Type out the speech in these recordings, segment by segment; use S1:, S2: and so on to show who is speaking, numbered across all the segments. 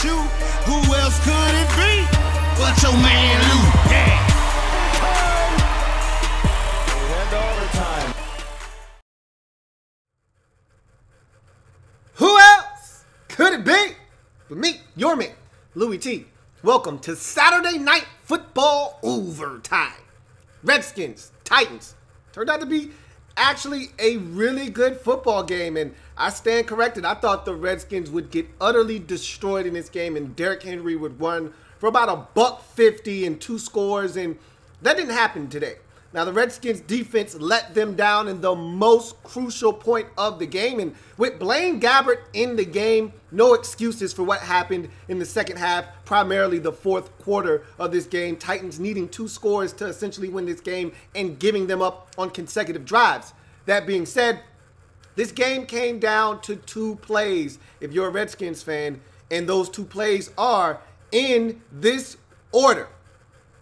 S1: you. Who else could it be but your man Lou? Yeah.
S2: Who else could it be but me, your man, Louie T? Welcome to Saturday Night Football Overtime. Redskins, Titans. Turned out to be actually a really good football game, and I stand corrected. I thought the Redskins would get utterly destroyed in this game, and Derrick Henry would run for about $150 and 2 scores, and that didn't happen today. Now, the Redskins defense let them down in the most crucial point of the game. And with Blaine Gabbert in the game, no excuses for what happened in the second half, primarily the fourth quarter of this game. Titans needing 2 scores to essentially win this game and giving them up on consecutive drives. That being said, this game came down to 2 plays if you're a Redskins fan, and those 2 plays are in this order.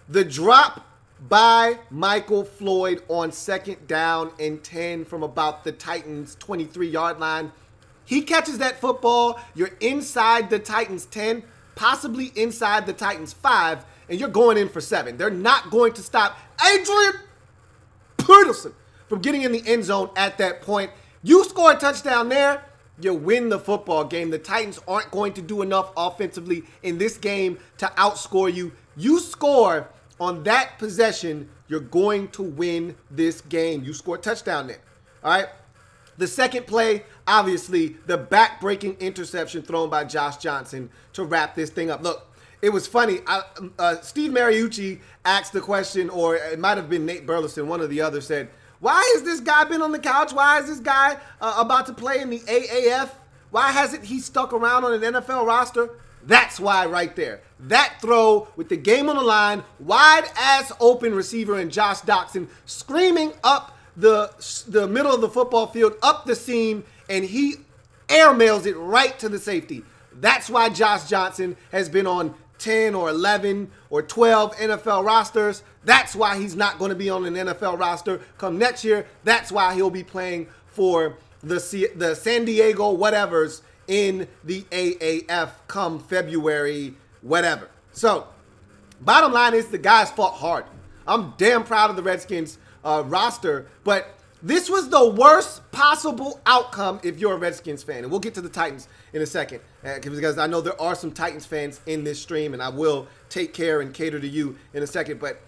S2: The drop by Michael Floyd on 2nd down and 10 from about the Titans' 23-yard line. He catches that football. You're inside the Titans' 10, possibly inside the Titans' 5, and you're going in for 7. They're not going to stop Adrian Peterson from getting in the end zone at that point. You score a touchdown there, you win the football game. The Titans aren't going to do enough offensively in this game to outscore you. You score on that possession, you're going to win this game. You score a touchdown there. All right. The second play, obviously, the back-breaking interception thrown by Josh Johnson to wrap this thing up. Look, it was funny. Steve Mariucci asked the question, or it might have been Nate Burleson, one or the other, said, why has this guy been on the couch? Why is this guy about to play in the AAF? Why hasn't he stuck around on an NFL roster? That's why right there. That throw with the game on the line, wide-ass open receiver and Josh Doxson screaming up the middle of the football field, up the seam, and he airmails it right to the safety. That's why Josh Johnson has been on 10 or 11 or 12 NFL rosters. That's why he's not going to be on an NFL roster come next year. That's why he'll be playing for the San Diego whatevers in the AAF come February, whatever. So, bottom line is the guys fought hard. I'm damn proud of the Redskins roster, but this was the worst possible outcome if you're a Redskins fan. And we'll get to the Titans in a second because I know there are some Titans fans in this stream, and I will take care and cater to you in a second. But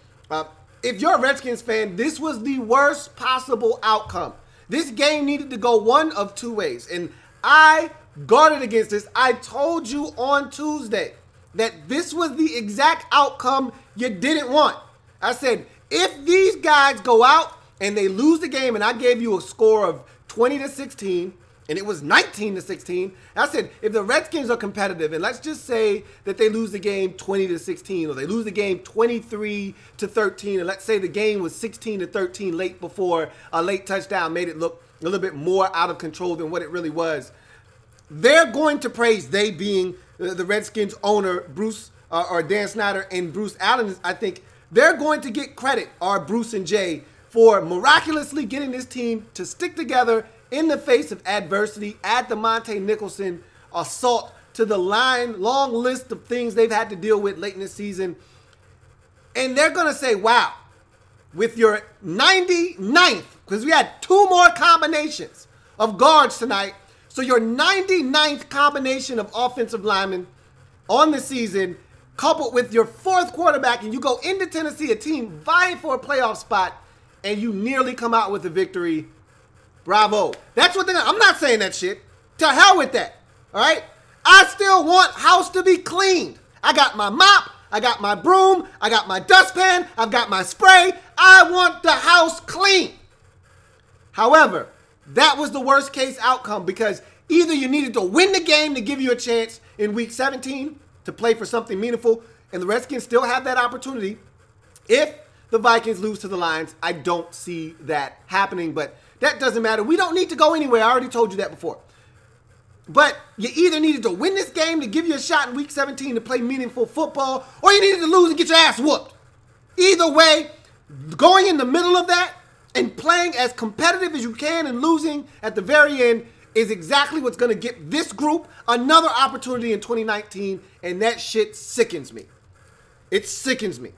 S2: if you're a Redskins fan, this was the worst possible outcome. This game needed to go one of 2 ways, and I guarded against this. I told you on Tuesday that this was the exact outcome you didn't want. I said, if these guys go out and they lose the game, and I gave you a score of 20-16, and it was 19-16, I said, if the Redskins are competitive, and let's just say that they lose the game 20-16, or they lose the game 23-13, and let's say the game was 16-13 late before a late touchdown made it look a little bit more out of control than what it really was. They're going to praise, they being the Redskins owner, Bruce or Dan Snyder and Bruce Allen, I think they're going to get credit, or Bruce and Jay, for miraculously getting this team to stick together in the face of adversity. Add the Monte Nicholson assault to the long list of things they've had to deal with late in the season. And they're going to say, wow, with your 99th, because we had 2 more combinations of guards tonight, so your 99th combination of offensive linemen on the season, coupled with your 4th quarterback, and you go into Tennessee, a team vying for a playoff spot, and you nearly come out with a victory. Bravo. That's what I'm not saying that shit. To hell with that. All right? I still want house to be cleaned. I got my mop. I got my broom. I got my dustpan. I've got my spray. I want the house clean. However, that was the worst case outcome, because either you needed to win the game to give you a chance in week 17 to play for something meaningful, and the Redskins still have that opportunity. If the Vikings lose to the Lions, I don't see that happening, but that doesn't matter. We don't need to go anywhere. I already told you that before. But you either needed to win this game to give you a shot in week 17 to play meaningful football, or you needed to lose and get your ass whooped. Either way, going in the middle of that and playing as competitive as you can and losing at the very end is exactly what's going to get this group another opportunity in 2019, and that shit sickens me. It sickens me.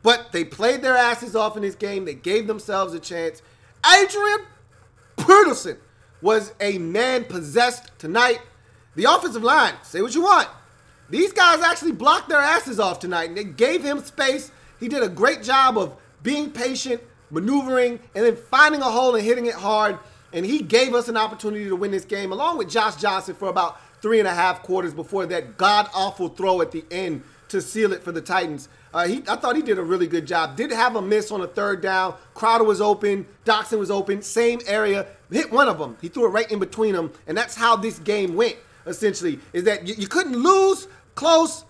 S2: But they played their asses off in this game. They gave themselves a chance. Adrian Peterson was a man possessed tonight. The offensive line, say what you want. These guys actually blocked their asses off tonight, and they gave him space. He did a great job of being patient, maneuvering, and then finding a hole and hitting it hard. And he gave us an opportunity to win this game, along with Josh Johnson, for about 3.5 quarters before that god-awful throw at the end to seal it for the Titans. I thought he did a really good job. Did have a miss on a third down. Crowder was open. Doxson was open. Same area. Hit one of them. He threw it right in between them. And that's how this game went, essentially, is that you couldn't lose close.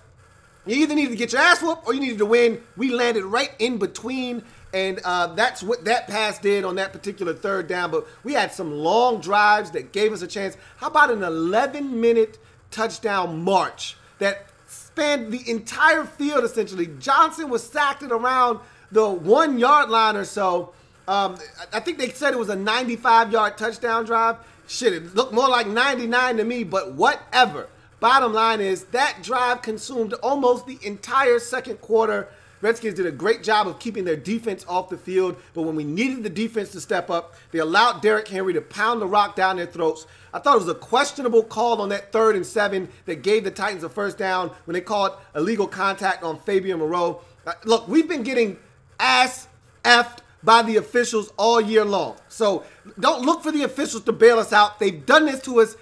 S2: You either needed to get your ass whooped or you needed to win. We landed right in between. And that's what that pass did on that particular third down. But we had some long drives that gave us a chance. How about an 11-minute touchdown march that spanned the entire field, essentially? Johnson was sacked at around the 1-yard line or so. I think they said it was a 95-yard touchdown drive. Shit, it looked more like 99 to me, but whatever. Bottom line is that drive consumed almost the entire second quarter. Redskins did a great job of keeping their defense off the field, but when we needed the defense to step up, they allowed Derrick Henry to pound the rock down their throats. I thought it was a questionable call on that 3rd and 7 that gave the Titans a first down when they called illegal contact on Fabian Moreau. Look, we've been getting ass effed by the officials all year long, so don't look for the officials to bail us out. They've done this to us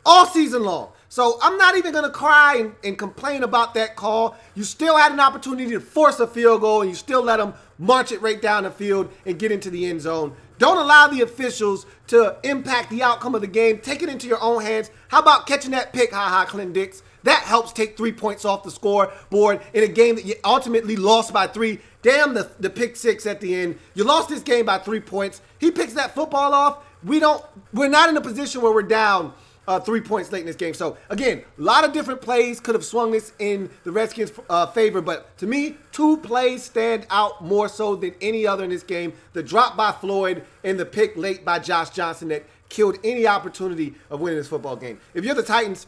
S2: all season long. So I'm not even going to cry and complain about that call. You still had an opportunity to force a field goal, and you still let them march it right down the field and get into the end zone. Don't allow the officials to impact the outcome of the game. Take it into your own hands. How about catching that pick, Clinton Dix? That helps take 3 points off the scoreboard in a game that you ultimately lost by 3. Damn the pick 6 at the end. You lost this game by 3 points. He picks that football off. We're not in a position where we're down 3 points late in this game. So, again, a lot of different plays could have swung this in the Redskins' favor. But to me, 2 plays stand out more so than any other in this game. The drop by Floyd and the pick late by Josh Johnson that killed any opportunity of winning this football game. If you're the Titans,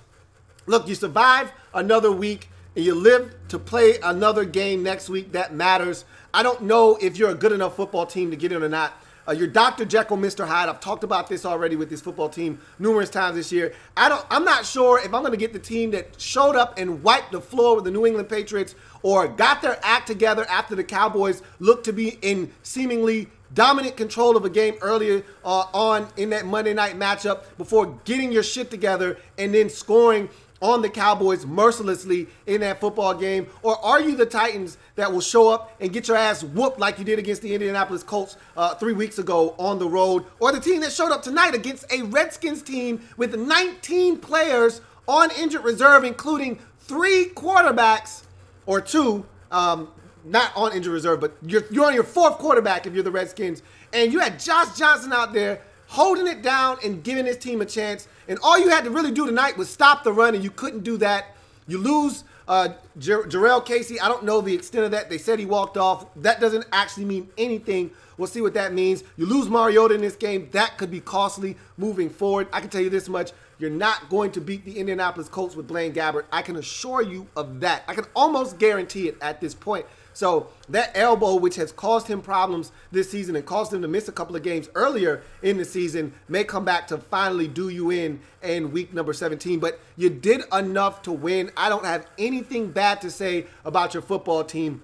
S2: look, you survive another week and you live to play another game next week. That matters. I don't know if you're a good enough football team to get in or not. You're Dr. Jekyll, Mr. Hyde. I've talked about this already with this football team numerous times this year. I'm not sure if I'm going to get the team that showed up and wiped the floor with the New England Patriots or got their act together after the Cowboys looked to be in seemingly dominant control of a game earlier on in that Monday night matchup before getting your shit together and then scoring on the Cowboys mercilessly in that football game? Or are you the Titans that will show up and get your ass whooped like you did against the Indianapolis Colts 3 weeks ago on the road? Or the team that showed up tonight against a Redskins team with 19 players on injured reserve, including 3 quarterbacks, or 2, not on injured reserve, but you're on your 4th quarterback if you're the Redskins, and you had Josh Johnson out there holding it down and giving his team a chance. And all you had to really do tonight was stop the run, and you couldn't do that. You lose Jarrell Casey. I don't know the extent of that. They said he walked off. That doesn't actually mean anything. We'll see what that means. You lose Mariota in this game. That could be costly moving forward. I can tell you this much. You're not going to beat the Indianapolis Colts with Blaine Gabbert. I can assure you of that. I can almost guarantee it at this point. So that elbow, which has caused him problems this season and caused him to miss a couple of games earlier in the season, may come back to finally do you in week number 17. But you did enough to win. I don't have anything bad to say about your football team.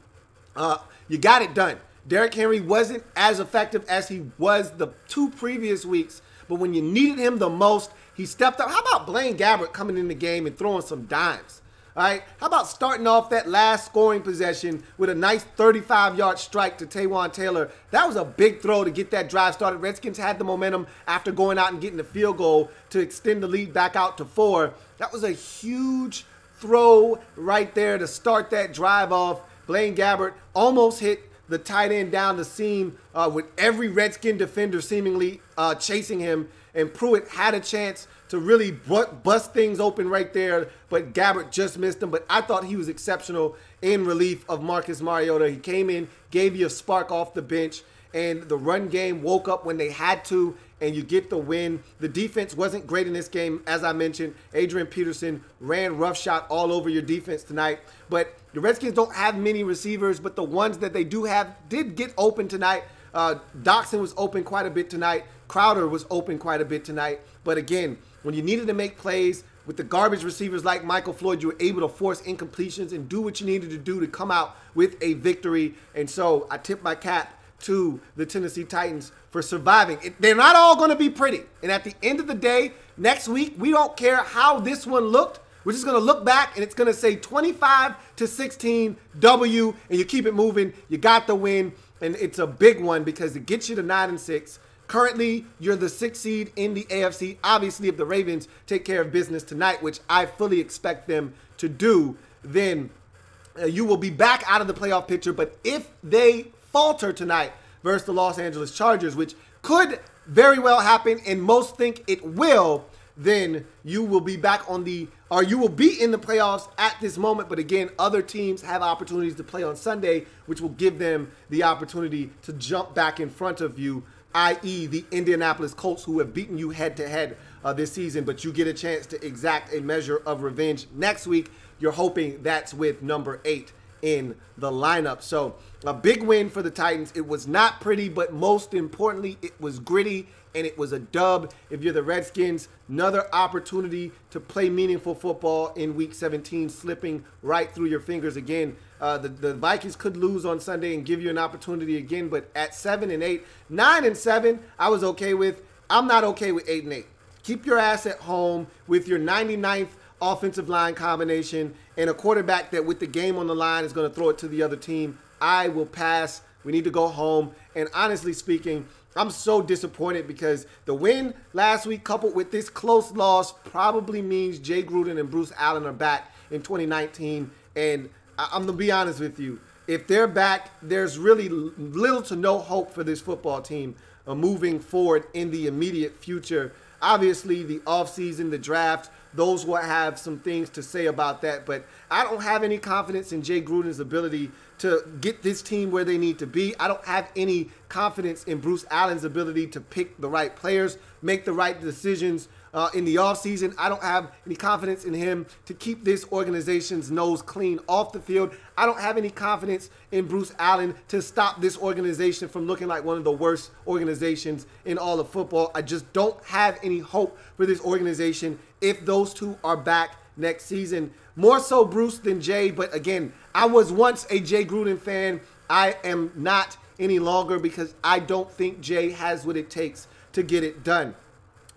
S2: You got it done. Derrick Henry wasn't as effective as he was the 2 previous weeks, but when you needed him the most, he stepped up. How about Blaine Gabbert coming in the game and throwing some dimes? All right, how about starting off that last scoring possession with a nice 35-yard strike to Taywan Taylor? That was a big throw to get that drive started. Redskins had the momentum after going out and getting the field goal to extend the lead back out to 4. That was a huge throw right there to start that drive off. Blaine Gabbert almost hit the tight end down the seam with every Redskin defender seemingly chasing him, and Pruitt had a chance to really bust things open right there, but Gabbert just missed him. But I thought he was exceptional in relief of Marcus Mariota. He came in, gave you a spark off the bench, and the run game woke up when they had to, and you get the win. The defense wasn't great in this game. As I mentioned, Adrian Peterson ran roughshod all over your defense tonight. But the Redskins don't have many receivers, but the ones that they do have did get open tonight. Doxson was open quite a bit tonight. Crowder was open quite a bit tonight. But again, when you needed to make plays with the garbage receivers like Michael Floyd, you were able to force incompletions and do what you needed to do to come out with a victory. And so I tip my cap to the Tennessee Titans for surviving. They're not all going to be pretty. And at the end of the day, next week, we don't care how this one looked. We're just going to look back, and it's going to say 25-16 W, and you keep it moving. You got the win, and it's a big one because it gets you to 9-6. Currently, you're the 6th seed in the AFC. Obviously, if the Ravens take care of business tonight, which I fully expect them to do, then you will be back out of the playoff picture. But if they falter tonight versus the Los Angeles Chargers, which could very well happen, and most think it will, then you will be back on you will be in the playoffs at this moment. But again, other teams have opportunities to play on Sunday, which will give them the opportunity to jump back in front of you, i.e. the Indianapolis Colts, who have beaten you head-to-head this season. But you get a chance to exact a measure of revenge next week. You're hoping that's with number 8 in the lineup. So a big win for the Titans. It was not pretty, but most importantly, it was gritty, and it was a dub. If you're the Redskins, another opportunity to play meaningful football in Week 17, slipping right through your fingers again. The Vikings could lose on Sunday and give you an opportunity again, but at 7-8, 9-7, I was okay with. I'm not okay with 8-8. Keep your ass at home with your 99th offensive line combination and a quarterback that with the game on the line is going to throw it to the other team. I will pass. We need to go home. And honestly speaking, I'm so disappointed because the win last week coupled with this close loss probably means Jay Gruden and Bruce Allen are back in 2019. And I'm going to be honest with you. If they're back, there's really little to no hope for this football team moving forward in the immediate future. Obviously, the offseason, the draft, those will have some things to say about that. But I don't have any confidence in Jay Gruden's ability to get this team where they need to be. I don't have any confidence in Bruce Allen's ability to pick the right players, make the right decisions in the offseason. I don't have any confidence in him to keep this organization's nose clean off the field. I don't have any confidence in Bruce Allen to stop this organization from looking like one of the worst organizations in all of football. I just don't have any hope for this organization if those two are back next season. More so Bruce than Jay, but again, I was once a Jay Gruden fan. I am not any longer because I don't think Jay has what it takes to get it done.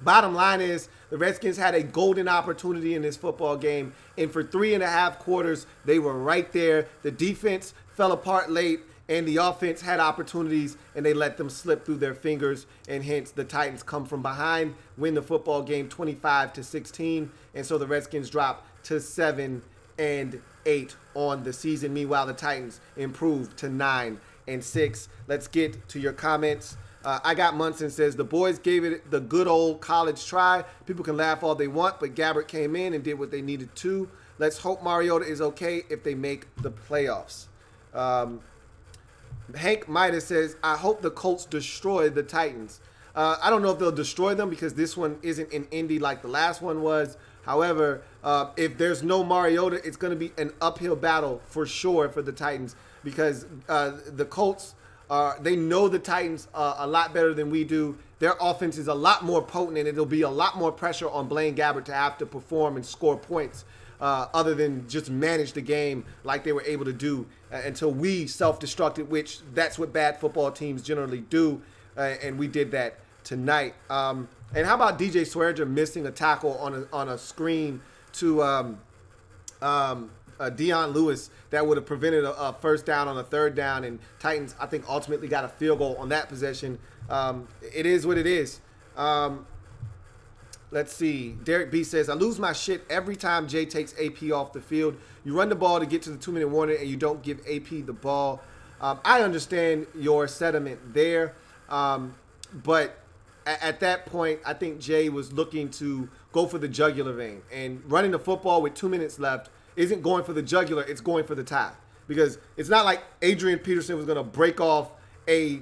S2: Bottom line is the Redskins had a golden opportunity in this football game, and for 3.5 quarters, they were right there. The defense fell apart late, and the offense had opportunities, and they let them slip through their fingers, and hence the Titans come from behind, win the football game 25-16, and so the Redskins drop to 7-8 on the season. Meanwhile, the Titans improved to 9-6. Let's get to your comments. I Got Munson says, the boys gave it the good old college try. People can laugh all they want, but Gabbert came in and did what they needed to. Let's hope Mariota is okay if they make the playoffs. Hank Midas says, I hope the Colts destroy the Titans. I don't know if they'll destroy them because this one isn't in Indy like the last one was. However, if there's no Mariota, it's going to be an uphill battle for sure for the Titans because the Colts, they know the Titans a lot better than we do. Their offense is a lot more potent, and it'll be a lot more pressure on Blaine Gabbert to have to perform and score points other than just manage the game like they were able to do until we self-destructed, which that's what bad football teams generally do, and we did that tonight. And how about DJ Swearinger missing a tackle on a screen to Dion Lewis that would have prevented a first down on a third down, and Titans, I think, ultimately got a field goal on that possession. It is what it is. Let's see. Derek B says, I lose my shit every time Jay takes AP off the field. You run the ball to get to the 2-minute warning, and you don't give AP the ball. I understand your sentiment there, but at that point, I think Jay was looking to go for the jugular vein, and running the football with 2 minutes left isn't going for the jugular, it's going for the tie. Because it's not like Adrian Peterson was going to break off a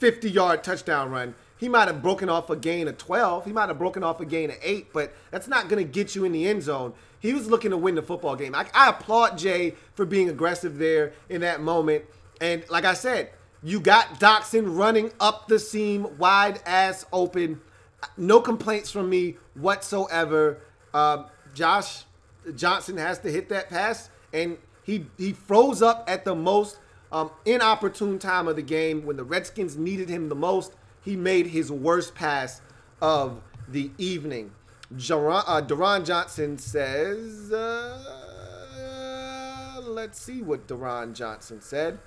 S2: 50-yard touchdown run. He might have broken off a gain of 12. He might have broken off a gain of 8, but that's not going to get you in the end zone. He was looking to win the football game. I applaud Jay for being aggressive there in that moment. And like I said, you got Doxson running up the seam, wide ass open. No complaints from me whatsoever. Josh Johnson has to hit that pass, and he froze up at the most inopportune time of the game when the Redskins needed him the most. He made his worst pass of the evening. Deron Johnson says, let's see what Deron Johnson said.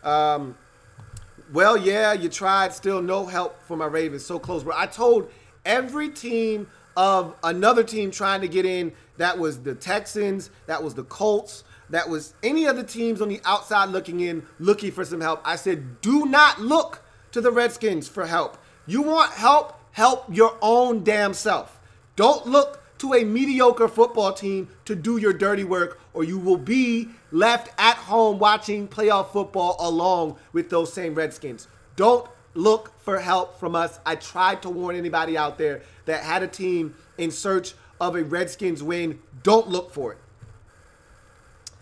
S2: Well, yeah, you tried. Still no help for my Ravens. So close. But I told every team of another team trying to get in, that was the Texans, that was the Colts, that was any other teams on the outside looking in, looking for some help. I said, do not look to the Redskins for help. You want help? Help your own damn self. Don't look to a mediocre football team to do your dirty work, or you will be left at home watching playoff football along with those same Redskins. Don't look for help from us. I tried to warn anybody out there that had a team in search of a Redskins win. Don't look for it.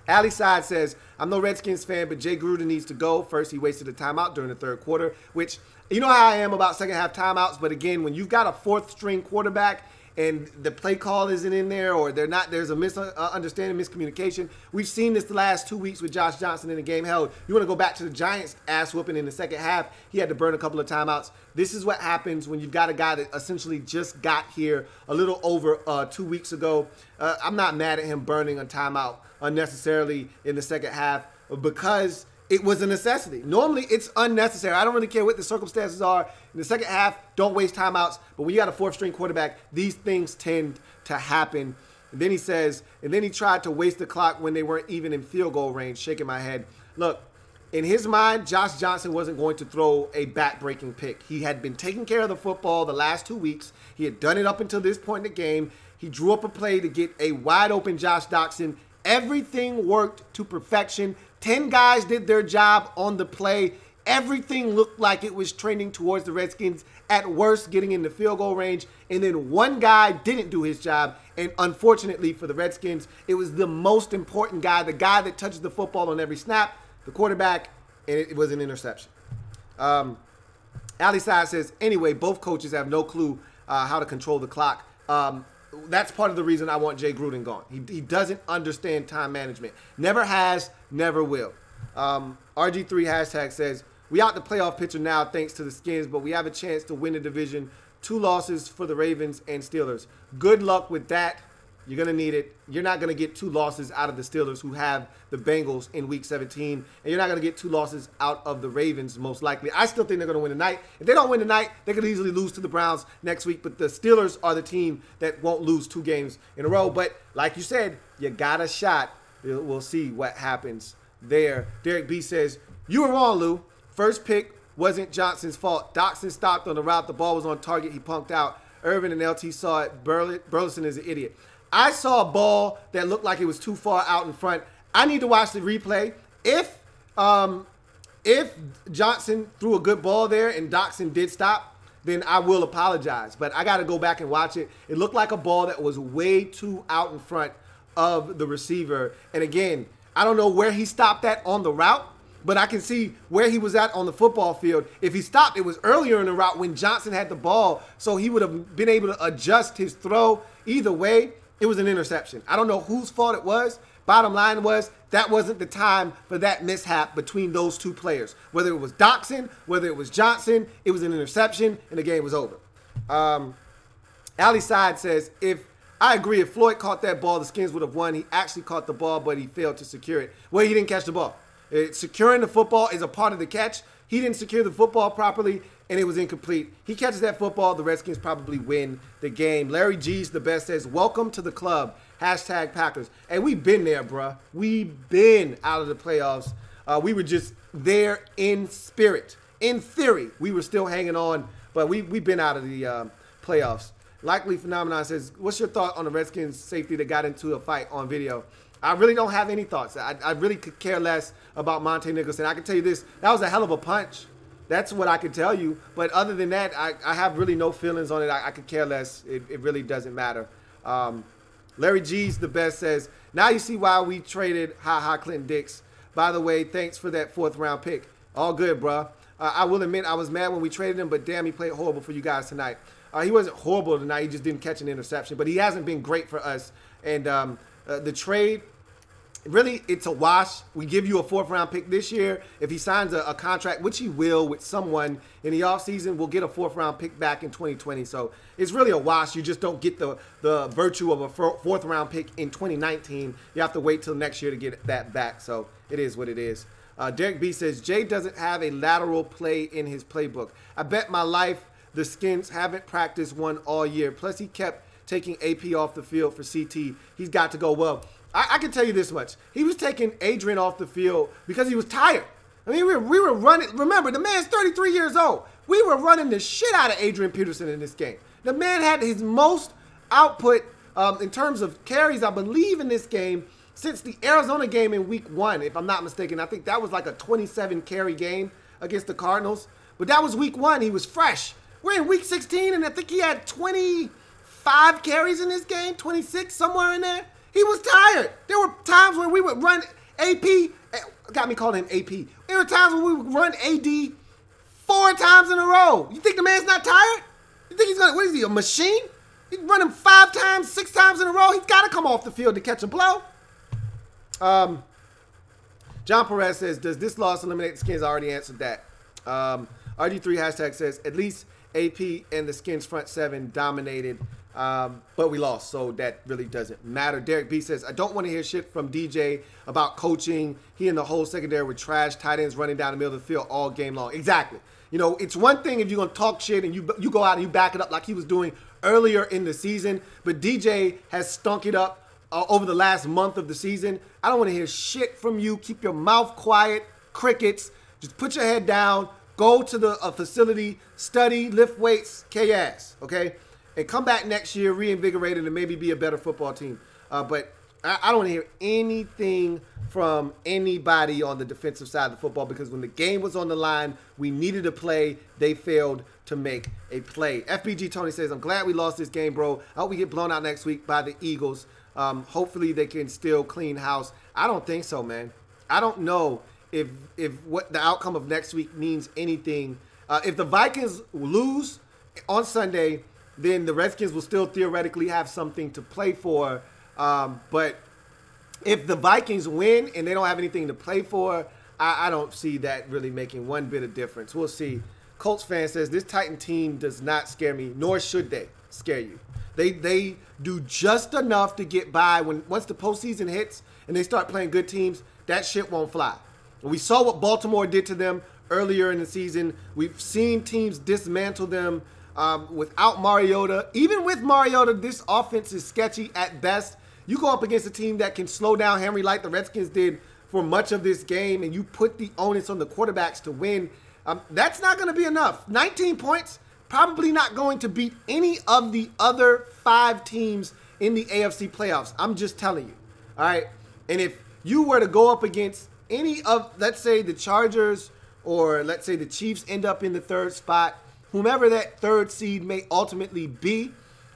S2: Ali Side says, I'm no Redskins fan, but Jay Gruden needs to go. First, he wasted a timeout during the third quarter, which, you know how I am about second half timeouts, but again, when you've got a fourth string quarterback and the play call isn't in there, or there's a misunderstanding, miscommunication. We've seen this the last 2 weeks with Josh Johnson in the game. Hell, you want to go back to the Giants ass whooping in the second half. He had to burn a couple of timeouts. This is what happens when you've got a guy that essentially just got here a little over 2 weeks ago. I'm not mad at him burning a timeout unnecessarily in the second half because it was a necessity. Normally, it's unnecessary. I don't really care what the circumstances are. In the second half, don't waste timeouts. But when you got a fourth-string quarterback, these things tend to happen. And then he says, and then he tried to waste the clock when they weren't even in field goal range, shaking my head. Look, in his mind, Josh Johnson wasn't going to throw a back-breaking pick. He had been taking care of the football the last 2 weeks. He had done it up until this point in the game. He drew up a play to get a wide-open Josh Doxson. Everything worked to perfection. 10 guys did their job on the play. Everything looked like it was trending towards the Redskins, at worst getting in the field goal range. And then one guy didn't do his job. And unfortunately for the Redskins, it was the most important guy, the guy that touches the football on every snap, the quarterback, and it was an interception. Ali Side says, anyway, both coaches have no clue how to control the clock. That's part of the reason I want Jay Gruden gone. He doesn't understand time management. Never has, never will. RG3 hashtag says, we out the playoff picture now thanks to the Skins, but we have a chance to win the division. 2 losses for the Ravens and Steelers. Good luck with that. You're going to need it. You're not going to get 2 losses out of the Steelers, who have the Bengals in Week 17. And you're not going to get 2 losses out of the Ravens, most likely. I still think they're going to win tonight. If they don't win tonight, they could easily lose to the Browns next week. But the Steelers are the team that won't lose 2 games in a row. But like you said, you got a shot. We'll see what happens there. Derek B says, you were wrong, Lou. First pick wasn't Johnson's fault. Doxson stopped on the route. The ball was on target. He punked out. Irvin and LT saw it. Burleson is an idiot. I saw a ball that looked like it was too far out in front. I need to watch the replay. If Johnson threw a good ball there and Doxson did stop, then I will apologize. But I got to go back and watch it. It looked like a ball that was way too out in front of the receiver. And again, I don't know where he stopped at on the route, but I can see where he was at on the football field. If he stopped, it was earlier in the route when Johnson had the ball, so he would have been able to adjust his throw. Either way, it was an interception. I don't know whose fault it was. Bottom line was, that wasn't the time for that mishap between those 2 players. Whether it was Doxson, whether it was Johnson, it was an interception, and the game was over. Ali Side says, I agree, if Floyd caught that ball, the Skins would have won. He actually caught the ball, but he failed to secure it. Well, he didn't catch the ball. Securing the football is a part of the catch. He didn't secure the football properly, and it was incomplete. He catches that football, the Redskins probably win the game. Larry G's the best says, welcome to the club. Hashtag Packers. And we've been there, bruh. We've been out of the playoffs. We were just there in spirit. In theory, we were still hanging on, but we've been out of the playoffs. Likely Phenomenon says, what's your thought on the Redskins safety that got into a fight on video? I really don't have any thoughts. I really could care less about Monte Nicholson. I can tell you this, that was a hell of a punch. That's what I can tell you. But other than that, I have really no feelings on it. I could care less. It really doesn't matter. Larry G's the best says, now you see why we traded Clinton Dix. By the way, thanks for that 4th round pick. All good, bro. I will admit I was mad when we traded him, but damn, he played horrible for you guys tonight. He wasn't horrible tonight. He just didn't catch an interception. But he hasn't been great for us. And the trade, really, it's a wash. We give you a 4th round pick this year. If he signs a contract, which he will with someone in the offseason, we'll get a 4th round pick back in 2020. So it's really a wash. You just don't get the virtue of a 4th round pick in 2019. You have to wait till next year to get that back. So it is what it is. Derek B says, Jay doesn't have a lateral play in his playbook. I bet my life the Skins haven't practiced one all year. Plus, he kept taking AP off the field for CT. He's got to go. Well, I can tell you this much. He was taking Adrian off the field because he was tired. I mean, we were running. Remember, the man's 33 years old. We were running the shit out of Adrian Peterson in this game. The man had his most output in terms of carries, I believe, in this game since the Arizona game in week 1, if I'm not mistaken. I think that was like a 27 carry game against the Cardinals. But that was week 1. He was fresh. We're in week 16, and I think he had 25 carries in this game, 26, somewhere in there. He was tired. There were times when we would run AP. Got me calling him AP. There were times when we would run AD 4 times in a row. You think the man's not tired? You think he's going to, what is he, a machine? He's running 5 times, 6 times in a row. He's got to come off the field to catch a blow. John Perez says, does this loss eliminate the Skins? I already answered that. RG3 hashtag says, at least AP and the Skins front 7 dominated, but we lost, so that really doesn't matter. Derek B says, I don't want to hear shit from DJ about coaching. He and the whole secondary were trash, tight ends running down the middle of the field all game long. Exactly. You know, it's one thing if you're going to talk shit and you go out and you back it up like he was doing earlier in the season, but DJ has stunk it up over the last month of the season. I don't want to hear shit from you. Keep your mouth quiet, crickets. Just put your head down. Go to the facility, study, lift weights, K-ass, okay? And come back next year reinvigorated and maybe be a better football team. But I don't want to hear anything from anybody on the defensive side of the football because when the game was on the line, we needed a play. They failed to make a play. FBG Tony says, I'm glad we lost this game, bro. I hope we get blown out next week by the Eagles. Hopefully they can still clean house. I don't think so, man. I don't know if what the outcome of next week means anything. If the Vikings lose on Sunday, then the Redskins will still theoretically have something to play for. But if the Vikings win and they don't have anything to play for, I don't see that really making one bit of difference. We'll see. Colts fan says, this Titan team does not scare me, nor should they scare you. They do just enough to get by. Once the postseason hits and they start playing good teams, that shit won't fly. We saw what Baltimore did to them earlier in the season. We've seen teams dismantle them without Mariota. Even with Mariota, this offense is sketchy at best. You go up against a team that can slow down Henry like the Redskins did for much of this game, and you put the onus on the quarterbacks to win. That's not going to be enough. 19 points, probably not going to beat any of the other 5 teams in the AFC playoffs. I'm just telling you. All right? And if you were to go up against any of, let's say, the Chargers or let's say the Chiefs end up in the 3rd spot, whomever that 3rd seed may ultimately be,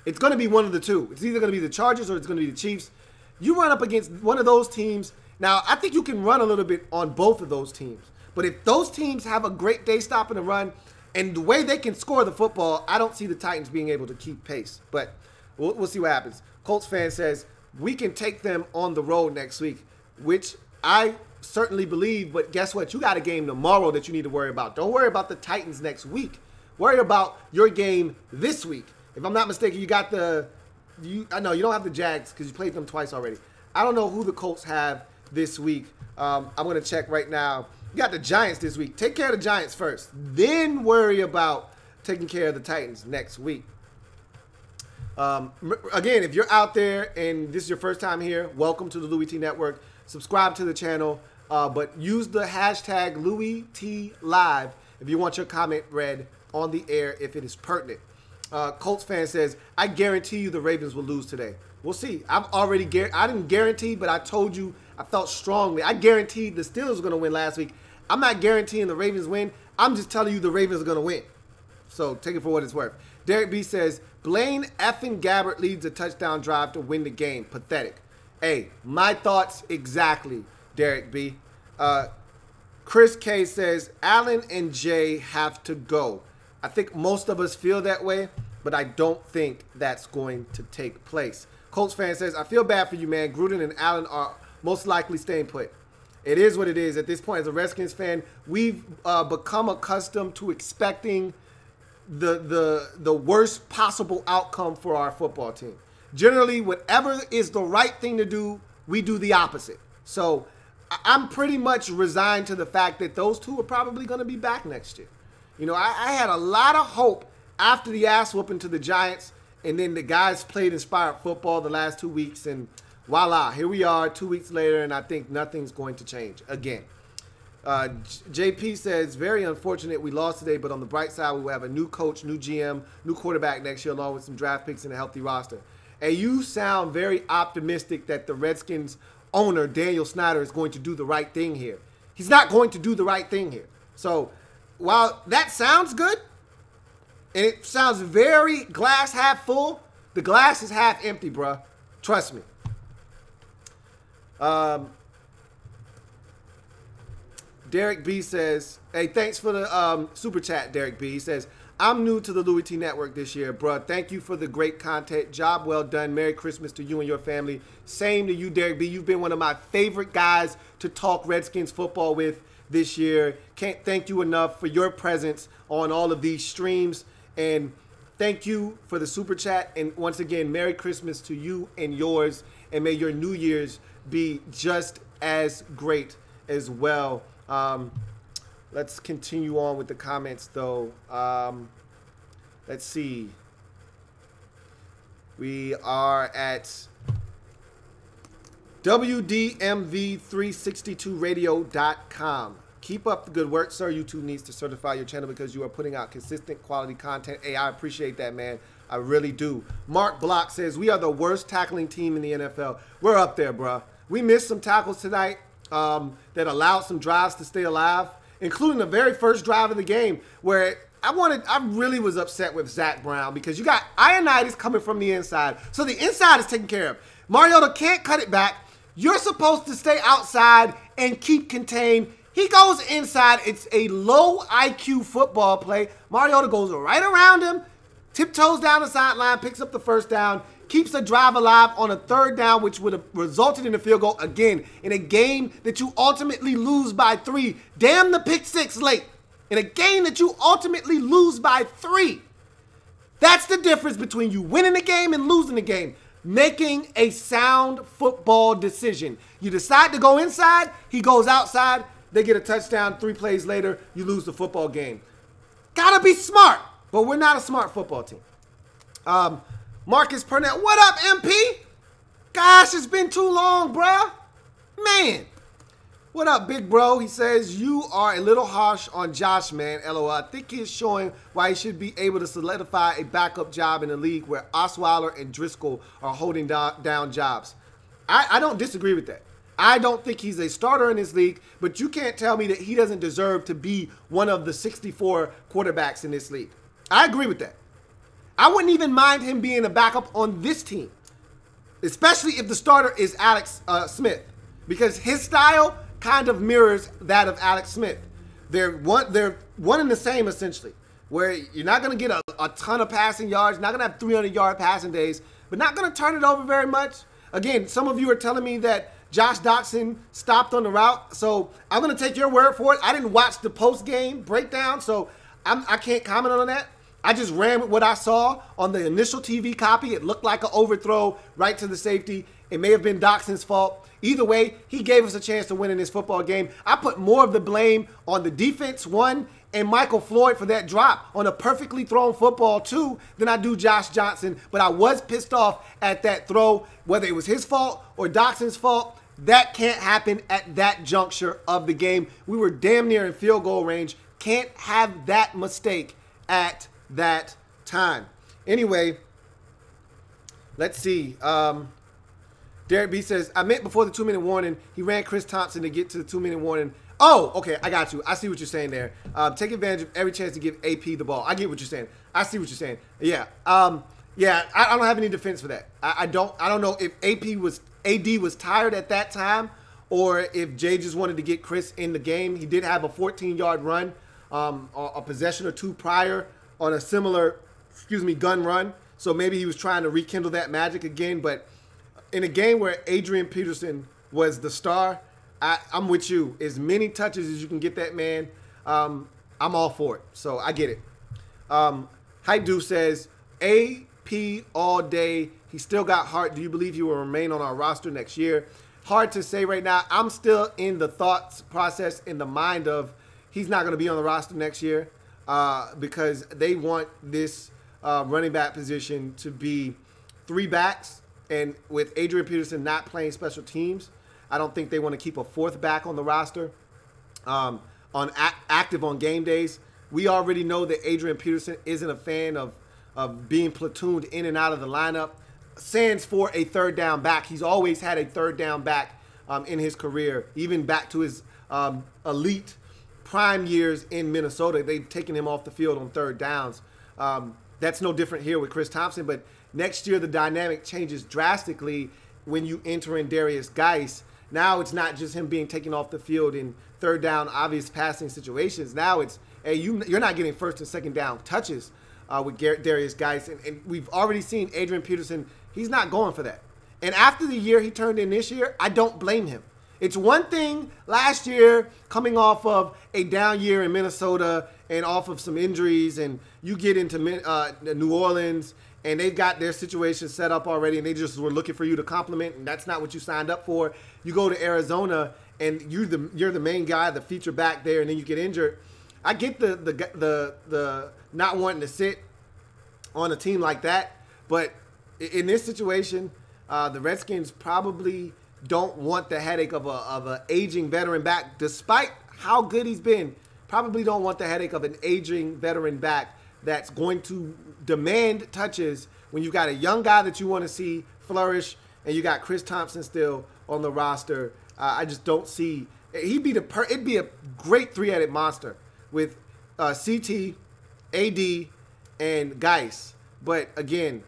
S2: it's going to be one of the two. It's either going to be the Chargers or it's going to be the Chiefs. You run up against one of those teams. Now, I think you can run a little bit on both of those teams. But if those teams have a great day stopping the run and the way they can score the football, I don't see the Titans being able to keep pace. But we'll see what happens. Colts fan says, we can take them on the road next week, which I certainly believe. But guess what? You got a game tomorrow that you need to worry about. Don't worry about the Titans next week. Worry about your game this week. If I'm not mistaken, you got I know you don't have the Jags because you played them twice already. I don't know who the Colts have this week. I'm going to check right now. You got the Giants this week. Take care of the Giants first. Then worry about taking care of the Titans next week. Again, if you're out there and this is your first time here, welcome to the Louie T Network. Subscribe to the channel, but use the hashtag LouieTLive if you want your comment read on the air if it is pertinent. Colts fan says, I guarantee you the Ravens will lose today. We'll see. I didn't guarantee, but I told you I felt strongly. I guaranteed the Steelers were going to win last week. I'm not guaranteeing the Ravens win. I'm just telling you the Ravens are going to win. So take it for what it's worth. Derek B says, Blaine effing Gabbert leads a touchdown drive to win the game. Pathetic. Hey, my thoughts exactly, Derek B. Chris K says, Allen and Jay have to go. I think most of us feel that way, but I don't think that's going to take place. Colts fan says, I feel bad for you, man. Gruden and Allen are most likely staying put. It is what it is. At this point, as a Redskins fan, we've become accustomed to expecting the worst possible outcome for our football team. Generally, whatever is the right thing to do, we do the opposite. So I'm pretty much resigned to the fact that those two are probably going to be back next year. You know, I had a lot of hope after the ass whooping to the Giants, and then the guys played inspired football the last 2 weeks, and voila, here we are 2 weeks later, and I think nothing's going to change again. JP says, very unfortunate we lost today, but on the bright side, we will have a new coach, new GM, new quarterback next year, along with some draft picks and a healthy roster. And you sound very optimistic that the Redskins owner, Daniel Snyder, is going to do the right thing here. He's not going to do the right thing here. So while that sounds good, and it sounds very glass half full, the glass is half empty, bruh. Trust me. Derek B says, hey, thanks for the super chat, Derek B. He says, I'm new to the Louie T Network this year, bruh. Thank you for the great content. Job well done. Merry Christmas to you and your family. Same to you, Derek B. You've been one of my favorite guys to talk Redskins football with this year. Can't thank you enough for your presence on all of these streams. And thank you for the super chat. And once again, Merry Christmas to you and yours. And may your New Year's be just as great as well. Let's continue on with the comments, though. Let's see. We are at WDMV362radio.com. Keep up the good work, sir. YouTube needs to certify your channel because you are putting out consistent quality content. Hey, I appreciate that, man. I really do. Mark Block says, we are the worst tackling team in the NFL. We're up there, bruh. We missed some tackles tonight that allowed some drives to stay alive, including the very first drive of the game where I really was upset with Zach Brown because you got Ionitis coming from the inside. So the inside is taken care of. Mariota can't cut it back. You're supposed to stay outside and keep contained. He goes inside. It's a low IQ football play. Mariota goes right around him, tiptoes down the sideline, picks up the first down, keeps the drive alive on a third down, which would have resulted in a field goal again in a game that you ultimately lose by 3. Damn the pick six late. In a game that you ultimately lose by 3. That's the difference between you winning the game and losing the game. Making a sound football decision. You decide to go inside, he goes outside, they get a touchdown, 3 plays later, you lose the football game. Gotta be smart, but we're not a smart football team. Marcus Purnell, what up, MP? Gosh, it's been too long, bruh. Man. What up, big bro? He says, you are a little harsh on Josh, man. LOL. I think he's showing why he should be able to solidify a backup job in a league where Osweiler and Driscoll are holding down jobs. I don't disagree with that. I don't think he's a starter in this league, but you can't tell me that he doesn't deserve to be one of the 64 quarterbacks in this league. I agree with that. I wouldn't even mind him being a backup on this team, especially if the starter is Alex Smith, because his style kind of mirrors that of Alex Smith. They're one and the same, essentially, where you're not going to get a ton of passing yards, not going to have 300-yard passing days, but not going to turn it over very much. Again, some of you are telling me that Josh Doctson stopped on the route, so I'm going to take your word for it. I didn't watch the post-game breakdown, so I can't comment on that. I just ran with what I saw on the initial TV copy. It looked like an overthrow right to the safety. It may have been Doxson's fault. Either way, he gave us a chance to win in this football game. I put more of the blame on the defense, 1, and Michael Floyd for that drop on a perfectly thrown football, 2, than I do Josh Johnson. But I was pissed off at that throw, whether it was his fault or Doxson's fault. That can't happen at that juncture of the game. We were damn near in field goal range. Can't have that mistake at that time. Anyway, let's see. Derek B says, I meant before the 2-minute warning, he ran Chris Thompson to get to the 2-minute warning. Oh, okay, I got you. I see what you're saying there. Take advantage of every chance to give AP the ball. I get what you're saying. I see what you're saying. Yeah. Yeah, I don't have any defense for that. I don't know if AD was tired at that time, or if Jay just wanted to get Chris in the game. He did have a 14-yard run, a possession or two prior on a similar, gun run. So maybe he was trying to rekindle that magic again. But in a game where Adrian Peterson was the star, I'm with you. As many touches as you can get that man, I'm all for it. So I get it. Hype Dude says, AP all day. He still got heart. Do you believe he will remain on our roster next year? Hard to say right now. I'm still in the thoughts process, in the mind of he's not going to be on the roster next year because they want this running back position to be 3 backs. And with Adrian Peterson not playing special teams, I don't think they want to keep a 4th back on the roster active on game days. We already know that Adrian Peterson isn't a fan of being platooned in and out of the lineup. Sans for a 3rd down back. He's always had a 3rd down back in his career, even back to his elite prime years in Minnesota. They've taken him off the field on 3rd downs. That's no different here with Chris Thompson, but next year the dynamic changes drastically when you enter in Darius Geis. Now it's not just him being taken off the field in 3rd down, obvious passing situations. Now it's, hey, you're not getting 1st and 2nd down touches with Darius Geis. And we've already seen Adrian Peterson, he's not going for that. And after the year he turned in this year, I don't blame him. It's one thing last year coming off of a down year in Minnesota and off of some injuries, and you get into New Orleans and they've got their situation set up already and they just were looking for you to compliment, and that's not what you signed up for. You go to Arizona and you're the main guy, the feature back there, and then you get injured. I get the not wanting to sit on a team like that, but in this situation, the Redskins probably don't want the headache of an aging veteran back, despite how good he's been. Probably don't want the headache of an aging veteran back that's going to demand touches when you've got a young guy that you want to see flourish, and you got Chris Thompson still on the roster. I just don't see. It'd be a great 3-headed monster with CT, AD, and Geis. But again,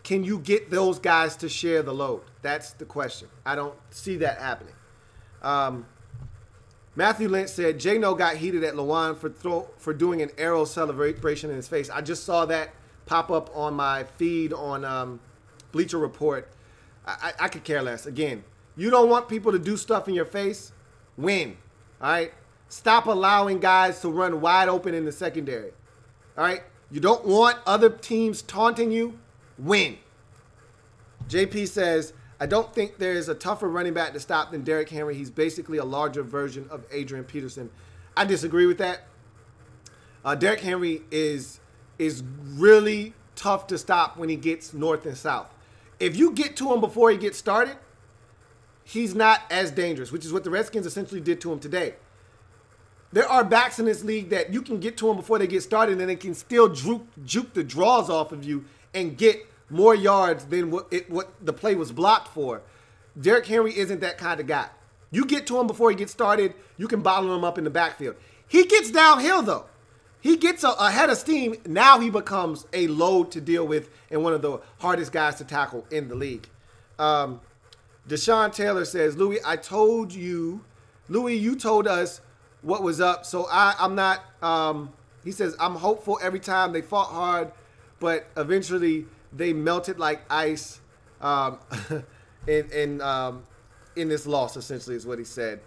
S2: can you get those guys to share the load? That's the question. I don't see that happening. Matthew Lynch said, J-No got heated at Lawan for doing an arrow celebration in his face. I just saw that pop up on my feed on Bleacher Report. I could care less. Again, you don't want people to do stuff in your face? Win. All right? Stop allowing guys to run wide open in the secondary. All right? You don't want other teams taunting you? Win. JP says, I don't think there's a tougher running back to stop than Derrick Henry. He's basically a larger version of Adrian Peterson. I disagree with that. Derrick Henry is really tough to stop when he gets north and south. If you get to him before he gets started, he's not as dangerous, which is what the Redskins essentially did to him today. There are backs in this league that you can get to them before they get started, and they can still juke the draws off of you and get more yards than what the play was blocked for. Derrick Henry isn't that kind of guy. You get to him before he gets started, you can bottle him up in the backfield. He gets downhill, though. He gets ahead of steam. Now he becomes a load to deal with and one of the hardest guys to tackle in the league. Deshaun Taylor says, Louie, you told us what was up, so I'm not, he says, I'm hopeful every time. They fought hard, but eventually they melted like ice in this loss, essentially, is what he said.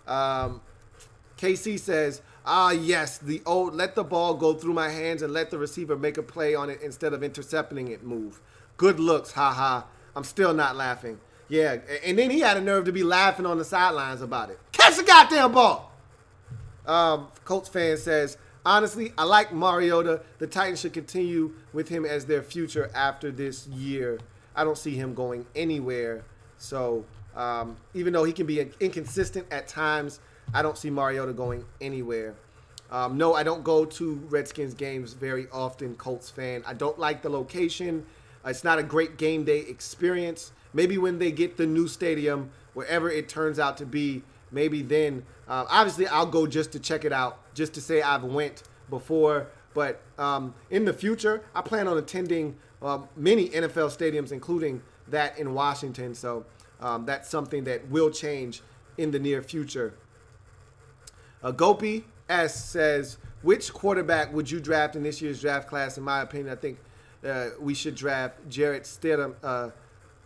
S2: KC says, yes, the old let the ball go through my hands and let the receiver make a play on it instead of intercepting it move. Good looks, haha. I'm still not laughing. Yeah, and then he had a nerve to be laughing on the sidelines about it. Catch the goddamn ball! Colts fan says, honestly, I like Mariota. The Titans should continue with him as their future after this year. I don't see him going anywhere. So even though he can be inconsistent at times, I don't see Mariota going anywhere. No, I don't go to Redskins games very often, Colts fan. I don't like the location. It's not a great game day experience. Maybe when they get the new stadium, wherever it turns out to be, maybe then, obviously I'll go just to check it out, just to say I've went before. But in the future, I plan on attending many NFL stadiums, including that in Washington. So that's something that will change in the near future. Gopi S says, which quarterback would you draft in this year's draft class? In my opinion, I think we should draft Jarrett Stidham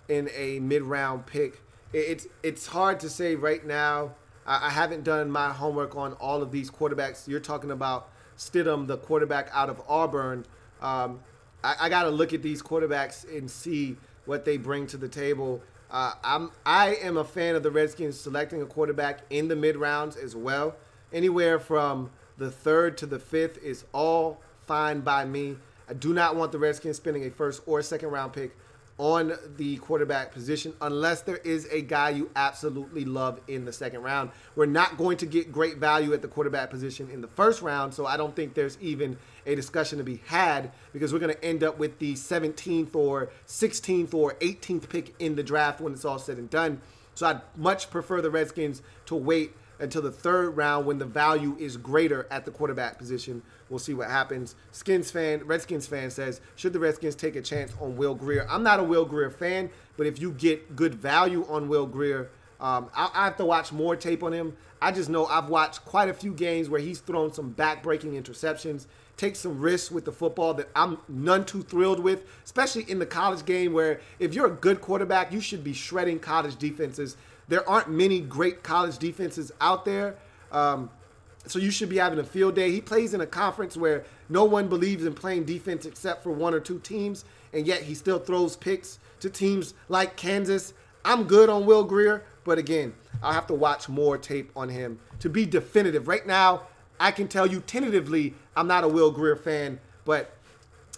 S2: in a mid-round pick. It's hard to say right now. I haven't done my homework on all of these quarterbacks. You're talking about Stidham, the quarterback out of Auburn. I got to look at these quarterbacks and see what they bring to the table. I am a fan of the Redskins selecting a quarterback in the mid-rounds as well. Anywhere from the 3rd to the 5th is all fine by me. I do not want the Redskins spending a 1st or 2nd round pick on the quarterback position unless there is a guy you absolutely love in the 2nd round. We're not going to get great value at the quarterback position in the 1st round, so I don't think there's even a discussion to be had because we're going to end up with the 17th or 16th or 18th pick in the draft when it's all said and done. So I'd much prefer the Redskins to wait until the 3rd round when the value is greater at the quarterback position. We'll see what happens. Redskins fan says, should the Redskins take a chance on Will Grier? I'm not a Will Grier fan, but if you get good value on Will Grier, I have to watch more tape on him. I just know I've watched quite a few games where he's thrown some back-breaking interceptions, takes some risks with the football that I'm none too thrilled with, especially in the college game where if you're a good quarterback, you should be shredding college defenses. There aren't many great college defenses out there, so you should be having a field day. He plays in a conference where no one believes in playing defense except for 1 or 2 teams, and yet he still throws picks to teams like Kansas. I'm good on Will Grier, but again, I'll have to watch more tape on him to be definitive. Right now, I can tell you tentatively I'm not a Will Grier fan, but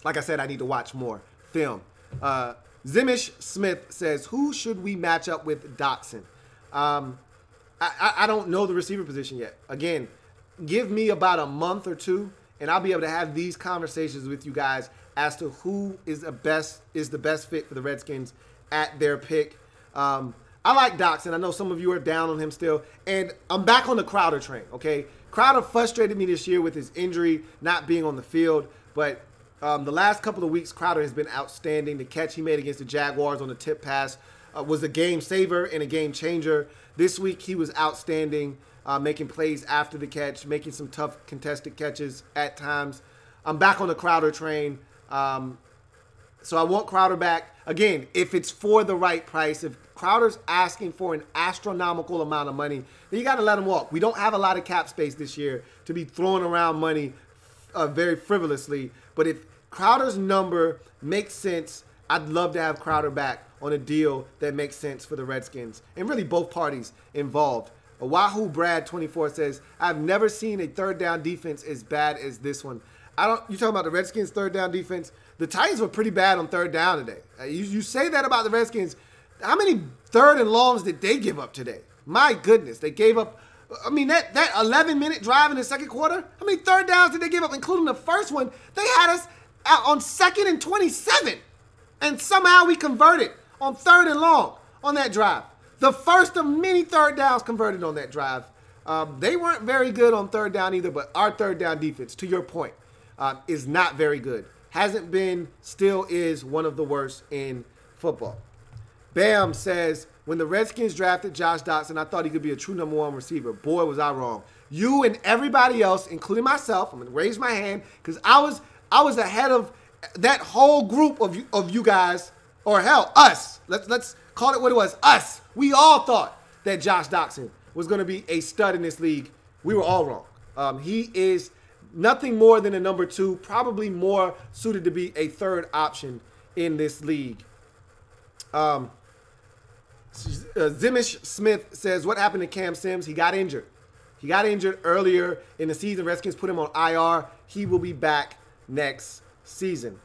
S2: like I said, I need to watch more film. Zimish Smith says, who should we match up with Dotson? I don't know the receiver position yet. Again, give me about a month or 2, and I'll be able to have these conversations with you guys as to who is the best fit for the Redskins at their pick. I like Dotson. I know some of you are down on him still, and I'm back on the Crowder train, okay? Crowder frustrated me this year with his injury, not being on the field, but the last couple of weeks, Crowder has been outstanding. The catch he made against the Jaguars on the tip pass was a game saver and a game changer. This week, he was outstanding, making plays after the catch, making some tough contested catches at times. I'm back on the Crowder train. So I want Crowder back. Again, if it's for the right price, if Crowder's asking for an astronomical amount of money, then you got to let him walk. We don't have a lot of cap space this year to be throwing around money very frivolously. But if Crowder's number makes sense, I'd love to have Crowder back on a deal that makes sense for the Redskins and really both parties involved. Wahoo Brad 24 says, I've never seen a third down defense as bad as this one. You talking about the Redskins' third down defense? The Titans were pretty bad on third down today. You say that about the Redskins. How many 3rd and longs did they give up today? My goodness, they gave up. I mean, that 11-minute drive in the second quarter, how many 3rd downs did they give up, including the first one? They had us out on 2nd and 27, and somehow we converted on 3rd and long on that drive. The first of many 3rd downs converted on that drive. They weren't very good on 3rd down either, but our 3rd down defense, to your point, is not very good. Hasn't been, still is one of the worst in football. Bam says, when the Redskins drafted Josh Dotson, I thought he could be a true number 1 receiver. Boy, was I wrong. You and everybody else, including myself, I'm going to raise my hand because I was ahead of that whole group of you guys, or hell, us. Let's call it what it was, us. We all thought that Josh Dotson was going to be a stud in this league. We were all wrong. He is nothing more than a number 2, probably more suited to be a 3rd option in this league. Zimish Smith says, what happened to Cam Sims? He got injured. He got injured earlier in the season. Redskins put him on IR. He will be back next season.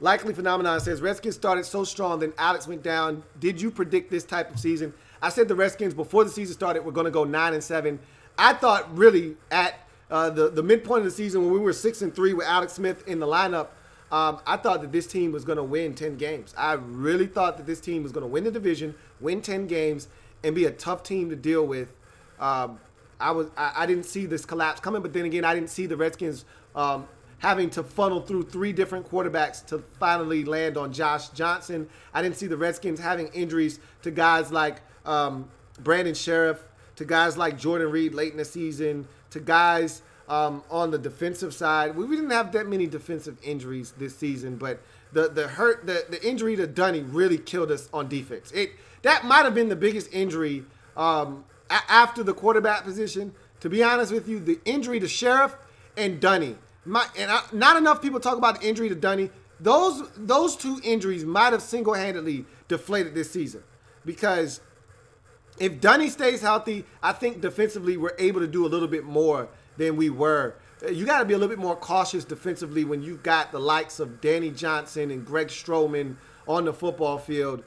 S2: Likely Phenomenon says, Redskins started so strong, then Alex went down. Did you predict this type of season? I said the Redskins, before the season started, were going to go 9-7. I thought really at the midpoint of the season when we were 6-3 with Alex Smith in the lineup, I thought that this team was going to win 10 games. I really thought that this team was going to win the division, win 10 games, and be a tough team to deal with. I didn't see this collapse coming, but then again, I didn't see the Redskins having to funnel through 3 different quarterbacks to finally land on Josh Johnson. I didn't see the Redskins having injuries to guys like Brandon Sheriff, to guys like Jordan Reed late in the season, to guys on the defensive side. We didn't have that many defensive injuries this season, but the injury to Dunny really killed us on defense. That might have been the biggest injury after the quarterback position. To be honest with you, the injury to Sheriff and Dunny, not enough people talk about the injury to Dunny. Those 2 injuries might have single-handedly deflated this season, because if Dunny stays healthy, I think defensively we're able to do a little bit more than we were. You got to be a little bit more cautious defensively when you've got the likes of Danny Johnson and Greg Stroman on the football field.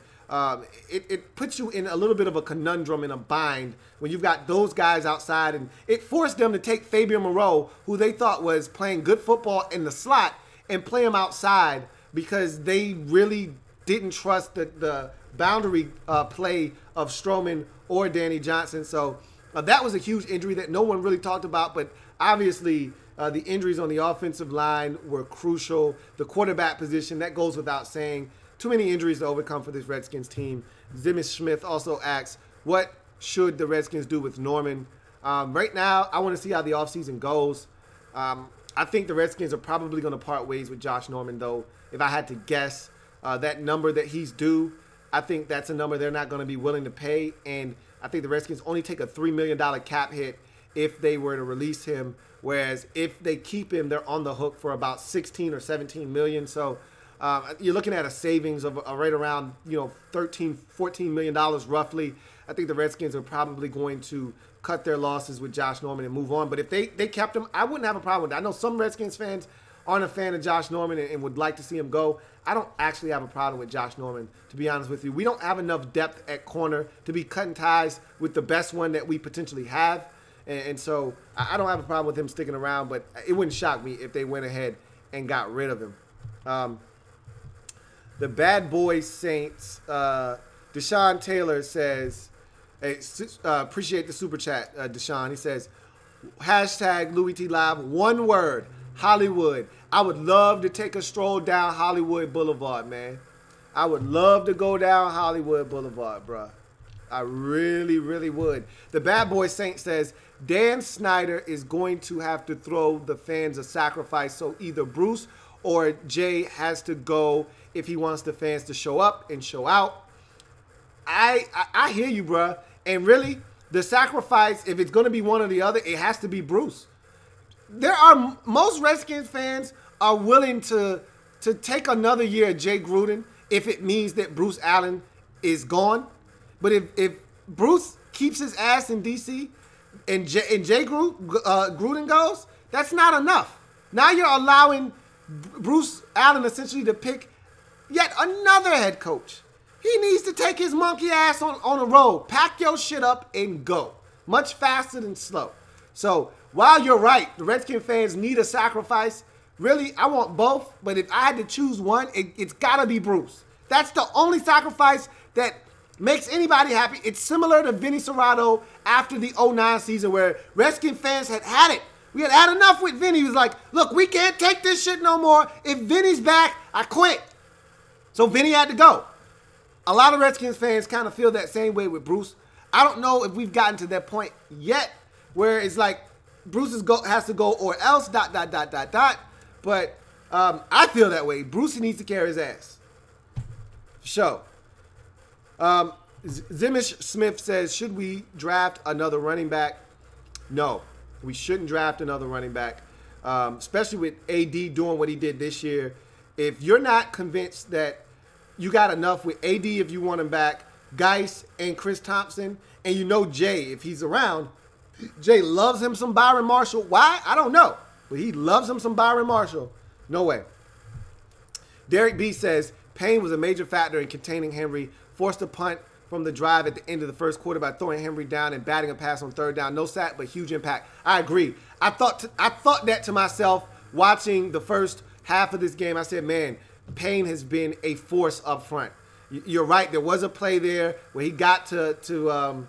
S2: It puts you in a little bit of a conundrum and a bind when you've got those guys outside, and it forced them to take Fabian Moreau, who they thought was playing good football in the slot, and play him outside because they really didn't trust the boundary play of Stroman or Danny Johnson. So that was a huge injury that no one really talked about, but obviously the injuries on the offensive line were crucial. The quarterback position, that goes without saying. Too many injuries to overcome for this Redskins team. Zimmy Smith also asks, what should the Redskins do with Norman? Right now, I want to see how the offseason goes. I think the Redskins are probably going to part ways with Josh Norman, though. If I had to guess, that number that he's due, I think that's a number they're not going to be willing to pay. And I think the Redskins only take a $3 million cap hit if they were to release him. Whereas if they keep him, they're on the hook for about 16 or 17 million. So you're looking at a savings of right around, $13, $14 million roughly. I think the Redskins are probably going to cut their losses with Josh Norman and move on. But if they kept him, I wouldn't have a problem with that. I know some Redskins fans aren't a fan of Josh Norman and would like to see him go. I don't actually have a problem with Josh Norman, to be honest with you. We don't have enough depth at corner to be cutting ties with the best one that we potentially have. And so I don't have a problem with him sticking around, but it wouldn't shock me if they went ahead and got rid of him. The Bad Boy Saints, Deshaun Taylor says, hey, appreciate the super chat, Deshaun. He says, hashtag Louie T Live, one word, Hollywood. I would love to take a stroll down Hollywood Boulevard, man. I would love to go down Hollywood Boulevard, bro. I really, really would. The Bad Boy Saint says, Dan Snyder is going to have to throw the fans a sacrifice, so either Bruce or Jay has to go if he wants the fans to show up and show out. I hear you, bro. And really, the sacrifice, if it's going to be one or the other, it has to be Bruce. Most Redskins fans are willing to take another year at Jay Gruden if it means that Bruce Allen is gone. But if Bruce keeps his ass in D.C. and Jay Gruden goes, that's not enough. Now you're allowing Bruce Allen essentially to pick yet another head coach. He needs to take his monkey ass on the road. Pack your shit up and go. Much faster than slow. So while you're right, the Redskin fans need a sacrifice. Really, I want both. But if I had to choose one, it's got to be Bruce. That's the only sacrifice that makes anybody happy. It's similar to Vinny Serrato after the 09 season where Redskin fans had it. We had enough with Vinny. He was like, look, we can't take this shit no more. If Vinny's back, I quit. So Vinny had to go. A lot of Redskins fans kind of feel that same way with Bruce. I don't know if we've gotten to that point yet where it's like Bruce has to go or else ... But I feel that way. Bruce needs to carry his ass. For sure. Zimish Smith says, should we draft another running back? No, we shouldn't draft another running back, especially with AD doing what he did this year. If you're not convinced that you got enough with AD if you want him back, Geis and Chris Thompson, and you know Jay, if he's around, Jay loves him some Byron Marshall. Why? I don't know. But he loves him some Byron Marshall. No way. Derek B says, Payne was a major factor in containing Henry, forced a punt from the drive at the end of the first quarter by throwing Henry down and batting a pass on third down. No sack, but huge impact. I agree. I thought that to myself watching the first half of this game. I said, man, Payne has been a force up front. You're right. There was a play there where he got to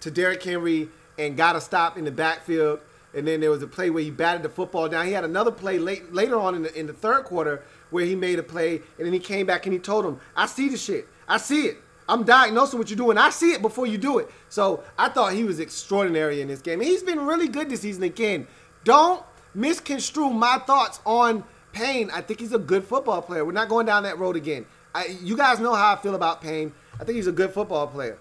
S2: Derrick Henry and got a stop in the backfield. And then there was a play where he batted the football down. He had another play later on in the third quarter where he made a play, and then he came back and he told him, I see the shit. I see it. I'm diagnosing what you're doing. I see it before you do it. So I thought he was extraordinary in this game. And he's been really good this season again. Don't misconstrue my thoughts on Payne. I think he's a good football player. We're not going down that road again. You guys know how I feel about Payne. I think he's a good football player.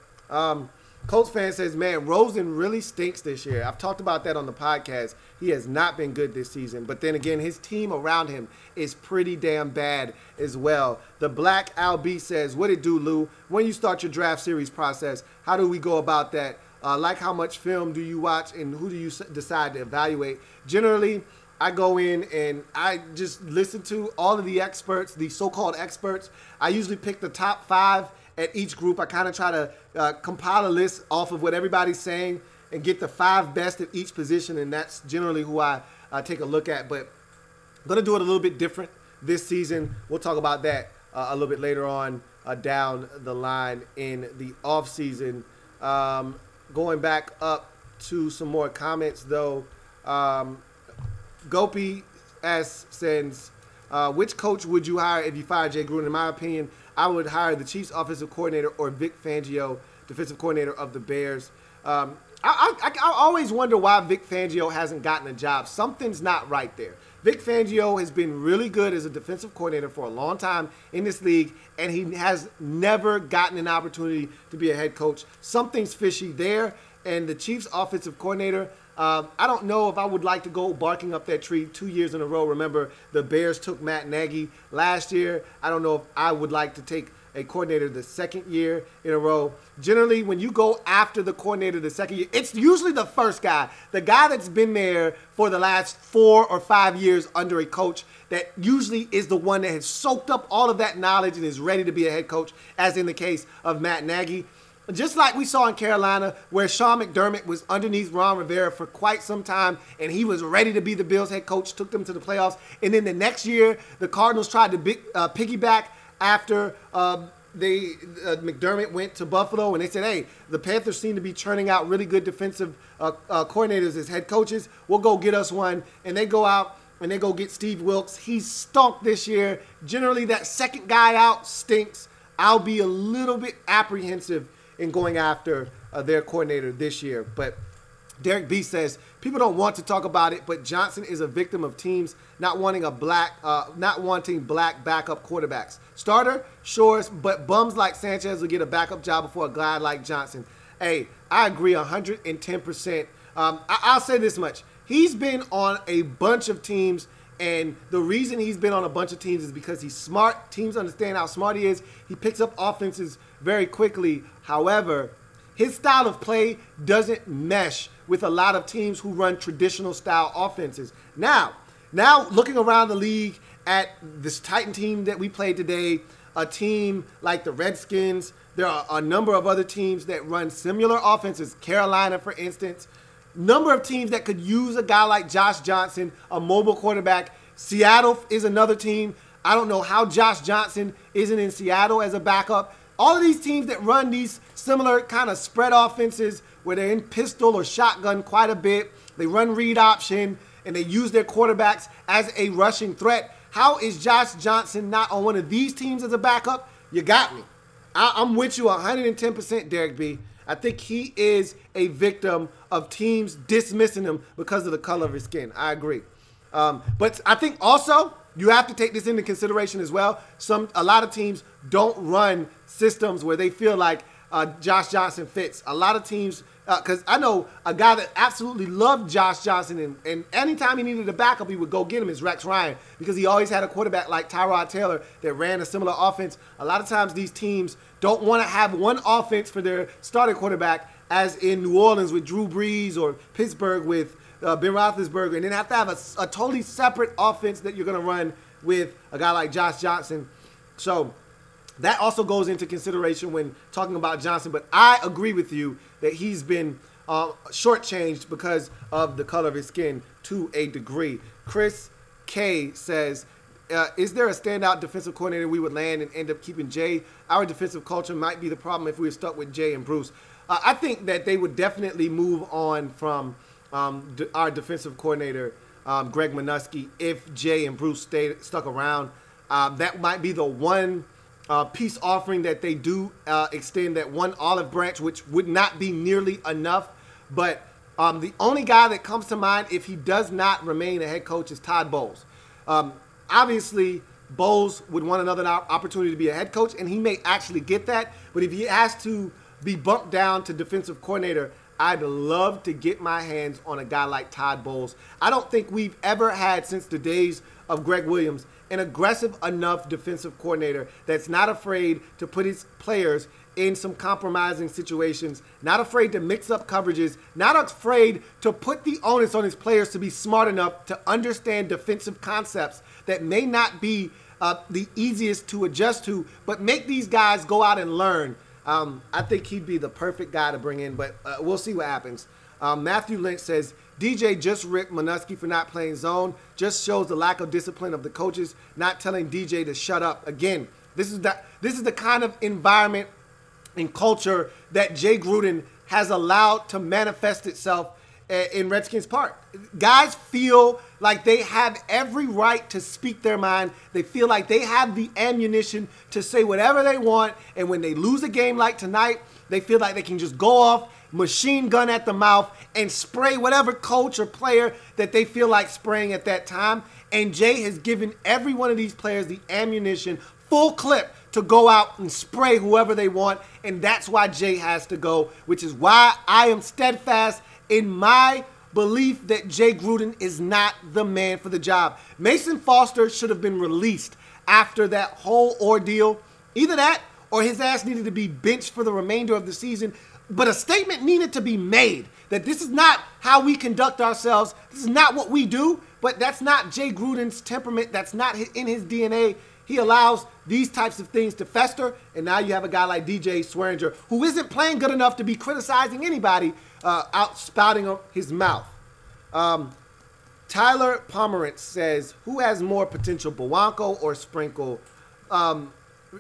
S2: Colts fan says, man, Rosen really stinks this year. I've talked about that on the podcast. He has not been good this season. But then again, his team around him is pretty damn bad as well. The Black L.A.B says, what it do, Lou? When you start your draft series process, how do we go about that? Like how much film do you watch and who do you decide to evaluate? Generally, I go in and I just listen to all of the experts, the so-called experts. I usually pick the top 5 at each group. I kind of try to compile a list off of what everybody's saying and get the 5 best at each position, and that's generally who I take a look at. But I'm going to do it a little bit different this season. We'll talk about that a little bit later on down the line in the offseason. Going back up to some more comments, though. Gopi S. sends, which coach would you hire if you fired Jay Gruden? In my opinion, I would hire the Chiefs offensive coordinator or Vic Fangio, defensive coordinator of the Bears. I always wonder why Vic Fangio hasn't gotten a job. Something's not right there. Vic Fangio has been really good as a defensive coordinator for a long time in this league, and he has never gotten an opportunity to be a head coach. Something's fishy there, and the Chiefs offensive coordinator, I don't know if I would like to go barking up that tree 2 years in a row. Remember, the Bears took Matt Nagy last year. I don't know if I would like to take a coordinator the second year in a row. Generally, when you go after the coordinator the second year, it's usually the first guy, the guy that's been there for the last 4 or 5 years under a coach that usually is the one that has soaked up all of that knowledge and is ready to be a head coach, as in the case of Matt Nagy. Just like we saw in Carolina, where Sean McDermott was underneath Ron Rivera for quite some time, and he was ready to be the Bills head coach, took them to the playoffs. And then the next year, the Cardinals tried to piggyback after McDermott went to Buffalo, and they said, hey, the Panthers seem to be churning out really good defensive coordinators as head coaches. We'll go get us one. And they go out and they go get Steve Wilks. He's stunk this year. Generally, that second guy out stinks. I'll be a little bit apprehensive in going after their coordinator this year. But Derek B says, people don't want to talk about it, but Johnson is a victim of teams not wanting black backup quarterbacks. Starter, sure, but bums like Sanchez will get a backup job before a guy like Johnson. Hey, I agree 110%. I'll say this much. He's been on a bunch of teams, and the reason he's been on a bunch of teams is because he's smart. Teams understand how smart he is. He picks up offenses very quickly. However, his style of play doesn't mesh with a lot of teams who run traditional style offenses. Now looking around the league at this Titan team that we played today, a team like the Redskins, there are a number of other teams that run similar offenses. Carolina, for instance. Number of teams that could use a guy like Josh Johnson, a mobile quarterback. Seattle is another team. I don't know how Josh Johnson isn't in Seattle as a backup. All of these teams that run these similar kind of spread offenses where they're in pistol or shotgun quite a bit, they run read option, and they use their quarterbacks as a rushing threat. How is Josh Johnson not on one of these teams as a backup? You got me. I'm with you 110%, Derek B. I think he is a victim of teams dismissing him because of the color of his skin. I agree. But I think also you have to take this into consideration as well. A lot of teams don't run systems where they feel like Josh Johnson fits. A lot of teams, because I know a guy that absolutely loved Josh Johnson, and anytime he needed a backup, he would go get him, is Rex Ryan, because he always had a quarterback like Tyrod Taylor that ran a similar offense. A lot of times these teams don't want to have one offense for their starting quarterback, as in New Orleans with Drew Brees or Pittsburgh with Ben Roethlisberger, and then have to have a totally separate offense that you're going to run with a guy like Josh Johnson. So that also goes into consideration when talking about Johnson. But I agree with you that he's been shortchanged because of the color of his skin to a degree. Chris K says, is there a standout defensive coordinator we would land and end up keeping Jay? Our defensive culture might be the problem if we were stuck with Jay and Bruce. I think that they would definitely move on from our defensive coordinator, Greg Minuski, if Jay and Bruce stuck around. That might be the one peace offering that they do extend, that one olive branch, which would not be nearly enough. But the only guy that comes to mind if he does not remain a head coach is Todd Bowles. Obviously, Bowles would want another opportunity to be a head coach, and he may actually get that. But if he has to be bumped down to defensive coordinator, I'd love to get my hands on a guy like Todd Bowles. I don't think we've ever had, since the days of Greg Williams, an aggressive enough defensive coordinator that's not afraid to put his players in some compromising situations, not afraid to mix up coverages, not afraid to put the onus on his players to be smart enough to understand defensive concepts that may not be the easiest to adjust to, but make these guys go out and learn. I think he'd be the perfect guy to bring in, but we'll see what happens. Matthew Lynch says, DJ just ripped Minuski for not playing zone. Just shows the lack of discipline of the coaches, not telling DJ to shut up. Again, this is the kind of environment and culture that Jay Gruden has allowed to manifest itself in Redskins Park. Guys feel like they have every right to speak their mind. They feel like they have the ammunition to say whatever they want. And when they lose a game like tonight, they feel like they can just go off, machine gun at the mouth, and spray whatever coach or player that they feel like spraying at that time. And Jay has given every one of these players the ammunition, full clip, to go out and spray whoever they want. And that's why Jay has to go, which is why I am steadfast in my belief that Jay Gruden is not the man for the job. Mason Foster should have been released after that whole ordeal. Either that or his ass needed to be benched for the remainder of the season. But a statement needed to be made that this is not how we conduct ourselves. This is not what we do. But that's not Jay Gruden's temperament. That's not in his DNA. He allows these types of things to fester. And now you have a guy like DJ Swearinger, who isn't playing good enough to be criticizing anybody, out spouting his mouth. Tyler Pomerantz says, who has more potential, Bowanko or Sprinkle?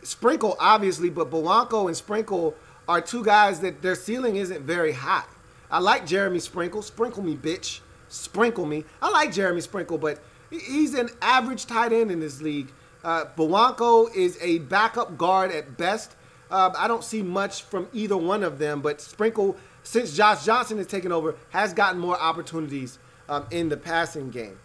S2: Sprinkle, obviously, but Bowanko and Sprinkle are two guys that their ceiling isn't very high. I like Jeremy Sprinkle. Sprinkle me, bitch. Sprinkle me. I like Jeremy Sprinkle, but he's an average tight end in this league. Bowanko is a backup guard at best. I don't see much from either one of them, but Sprinkle, since Josh Johnson has taken over, has gotten more opportunities in the passing game.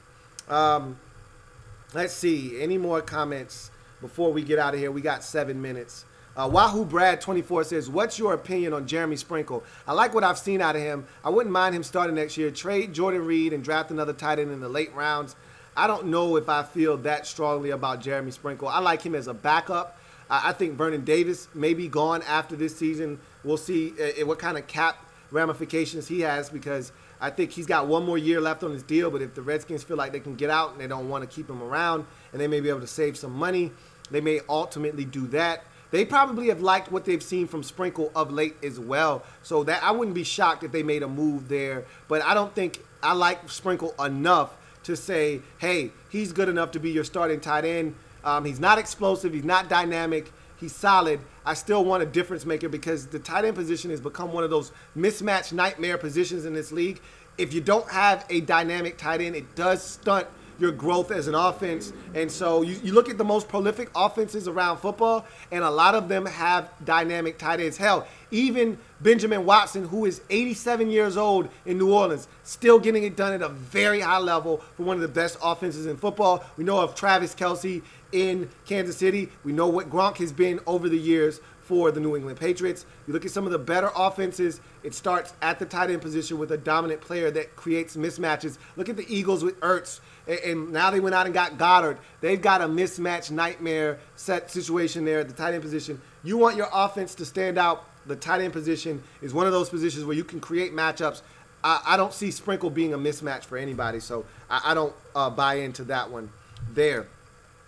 S2: Let's see. Any more comments before we get out of here? We got 7 minutes. Wahoo Brad 24 says, what's your opinion on Jeremy Sprinkle? I like what I've seen out of him. I wouldn't mind him starting next year. Trade Jordan Reed and draft another tight end in the late rounds. I don't know if I feel that strongly about Jeremy Sprinkle. I like him as a backup. I think Vernon Davis may be gone after this season. We'll see what kind of cap ramifications he has, because I think he's got one more year left on his deal. But if the Redskins feel like they can get out and they don't want to keep him around and they may be able to save some money, they may ultimately do that. They probably have liked what they've seen from Sprinkle of late as well. So that I wouldn't be shocked if they made a move there. But I don't think I like Sprinkle enough to say, hey, he's good enough to be your starting tight end. He's not explosive. He's not dynamic. He's solid. I still want a difference maker, because the tight end position has become one of those mismatched nightmare positions in this league. If you don't have a dynamic tight end, it does stunt your growth as an offense. And so you look at the most prolific offenses around football, and a lot of them have dynamic tight ends. Hell, even Benjamin Watson, who is 87 years old in New Orleans, still getting it done at a very high level for one of the best offenses in football. We know of Travis Kelce in Kansas City. We know what Gronk has been over the years for the New England Patriots. You look at some of the better offenses, it starts at the tight end position with a dominant player that creates mismatches. Look at the Eagles with Ertz, and now they went out and got Goddard. They've got a mismatch nightmare set situation there at the tight end position. You want your offense to stand out. The tight end position is one of those positions where you can create matchups. I don't see Sprinkle being a mismatch for anybody, so I don't buy into that one there.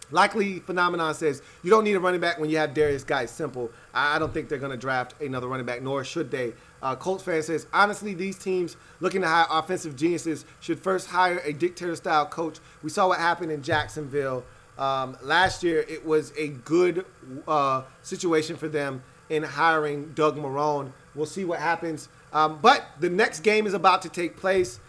S2: Likely Phenomenon says, you don't need a running back when you have Darius Guy. Simple. I don't think they're going to draft another running back, nor should they. Colts fan says, honestly, these teams looking to hire offensive geniuses should first hire a dictator-style coach. We saw what happened in Jacksonville. Last year, it was a good situation for them in hiring Doug Marrone. We'll see what happens. But the next game is about to take place.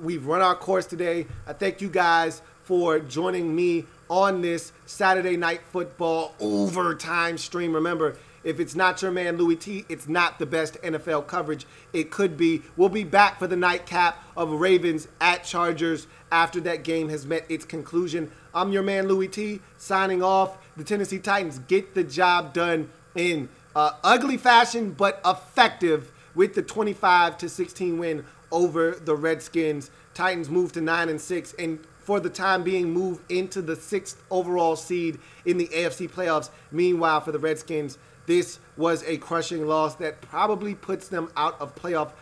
S2: We've run our course today. I thank you guys for joining me on this Saturday Night Football overtime stream. Remember, if it's not your man Louie T, it's not the best NFL coverage it could be. We'll be back for the nightcap of Ravens at Chargers after that game has met its conclusion. I'm your man Louie T, signing off. The Tennessee Titans get the job done in ugly fashion, but effective with the 25-16 win over the Redskins. Titans move to 9-6, and for the time being, move into the 6th overall seed in the AFC playoffs. Meanwhile, for the Redskins, this was a crushing loss that probably puts them out of playoff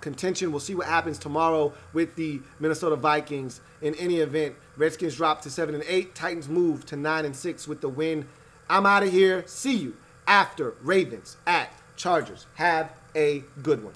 S2: contention. We'll see what happens tomorrow with the Minnesota Vikings. In any event, Redskins drop to 7-8. Titans move to 9-6 with the win. I'm out of here. See you after Ravens at Chargers. Have a good one.